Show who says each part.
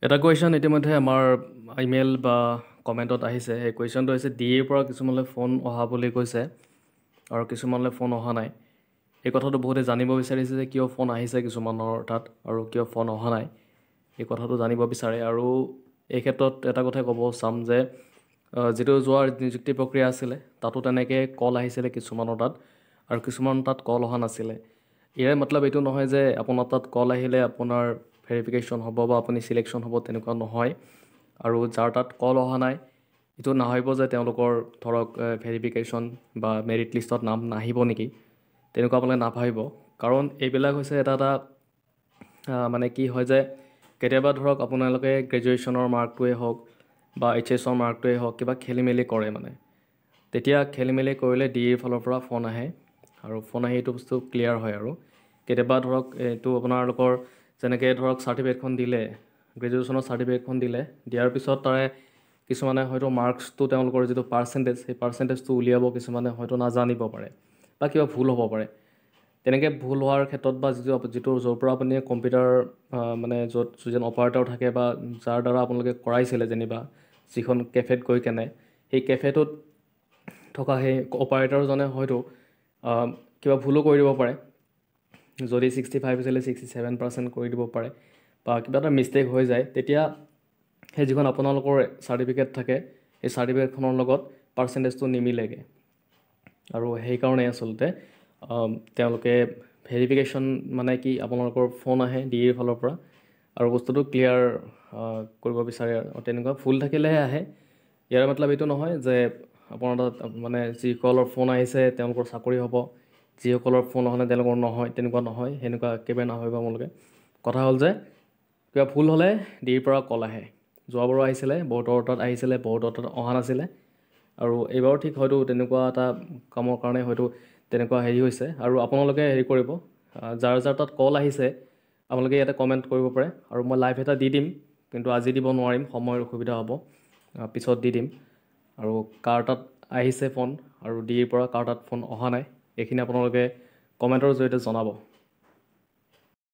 Speaker 1: এটা কুৱেশ্যন ইতিমধ্যে আমাৰ ইমেইল বা কমেণ্টত আহিছে। সেই কুৱেশ্যনটো হৈছে ডিএৰ পৰা কিছুমানলৈ ফোন অহা বুলি কৈছে আৰু কিছুমানলৈ ফোন অহা নাই। এই কথাটো বহুতে জানিব বিচাৰিছে যে কিয় ফোন আহিছে কিছুমানৰ তাত আৰু কিয় ফোন অহা নাই, এই কথাটো জানিব বিচাৰে। আৰু এই ক্ষেত্ৰত এটা কথাই ক'ব চাম যে যিটো যোৱাৰ নিযুক্তি প্ৰক্ৰিয়া আছিলে তাতো তেনেকৈ কল আহিছিলে কিছুমানৰ তাত আৰু কিছুমান তাত কল অহা নাছিলে। ইয়াৰ মতলব এইটো নহয় যে আপোনাৰ তাত কল আহিলে আপোনাৰ ভেৰিফিকেশ্যন হ'ব বা আপুনি চিলেকশ্যন হ'ব, তেনেকুৱা নহয়। আৰু যাৰ তাত কল অহা নাই এইটো নাভাবিব যে তেওঁলোকৰ ধৰক ভেৰিফিকেশ্যন বা মেৰিট লিষ্টত নাম নাহিব নেকি, তেনেকুৱা আপোনালোকে নাভাবিব। কাৰণ এইবিলাক হৈছে এটা মানে কি হয় যে কেতিয়াবা ধৰক আপোনালোকে গ্ৰেজুৱেশ্যনৰ মাৰ্কটোৱে হওক বা HS মাৰ্কটোৱে হওক কিবা খেলি মেলি কৰে, মানে তেতিয়া খেলি মেলি কৰিলে ডিএৰ ফালৰ পৰা ফোন আহে আৰু ফোন আহি এইটো বস্তু ক্লিয়াৰ হয়। আৰু কেতিয়াবা ধৰক এইটো আপোনালোকৰ যেনেকৈ ধৰক চাৰ্টিফিকেটখন দিলে, গ্ৰেজুৱেশ্যনৰ চাৰ্টিফিকেটখন দিয়াৰ পিছত তাৰে কিছুমানে হয়তো মাৰ্কছটো তেওঁলোকৰ যিটো পাৰ্চেণ্টেজ, সেই পাৰ্চেণ্টেজটো উলিয়াব কিছুমানে হয়তো নাজানিব পাৰে বা কিবা ভুল হ'ব পাৰে। তেনেকৈ ভুল হোৱাৰ ক্ষেত্ৰত বা য'ৰ পৰা আপুনি কম্পিউটাৰ মানে য'ত যিজন অপাৰেটৰ থাকে বা যাৰ দ্বাৰা আপোনালোকে কৰাইছিলে, যেনিবা যিখন কেফেত গৈ কেনে সেই কেফেটোত থকা সেই অপাৰেটৰজনে হয়তো কিবা ভুলো কৰি দিব পাৰে। যদি 65 আছিলে 67% কৰি দিব পাৰে বা কিবা এটা মিষ্টেক হৈ যায়, তেতিয়া সেই যিখন আপোনালোকৰ চাৰ্টিফিকেট থাকে সেই চাৰ্টিফিকেটখনৰ লগত পাৰ্চেণ্টেজটো নিমিলেগৈ। আৰু সেইকাৰণে আচলতে তেওঁলোকে ভেৰিফিকেশ্যন মানে কি আপোনালোকৰ ফোন আহে ডিএৰ ফালৰ পৰা আৰু বস্তুটো ক্লিয়াৰ কৰিব বিচাৰে। আৰু তেনেকুৱা ভুল থাকিলেহে আহে। ইয়াৰ মতলব এইটো নহয় যে আপোনাৰ তাত মানে যিসকলৰ ফোন আহিছে তেওঁলোকৰ চাকৰি হ'ব, যিসকলৰ ফোন অহা নাই তেওঁলোকৰ নহয়, তেনেকুৱা নহয়। সেনেকুৱা একেবাৰে নাভাবিব আপোনালোকে। কথা হ'ল যে কিবা ভুল হ'লে ডিএৰ পৰা কল আহে। যোৱাবাৰো আহিছিলে, বহুতৰ তাত আহিছিলে, বহুতৰ তাত অহা নাছিলে। আৰু এইবাৰো ঠিক হয়তো তেনেকুৱা এটা কামৰ কাৰণে হয়তো তেনেকুৱা হেৰি হৈছে। আৰু আপোনালোকে হেৰি কৰিব, যাৰ তাত কল আহিছে আপোনালোকে ইয়াতে কমেণ্ট কৰিব পাৰে আৰু মই লাইভ এটা দি দিম, কিন্তু আজি দিব নোৱাৰিম, সময়ৰ অসুবিধা হ'ব, পিছত দি দিম। আৰু কাৰ তাত আহিছে ফোন আৰু ডিএৰ পৰা কাৰ তাত ফোন অহা নাই, এইখিনি আপোনালোকে কমেণ্টৰ জৰিয়তে জনাব।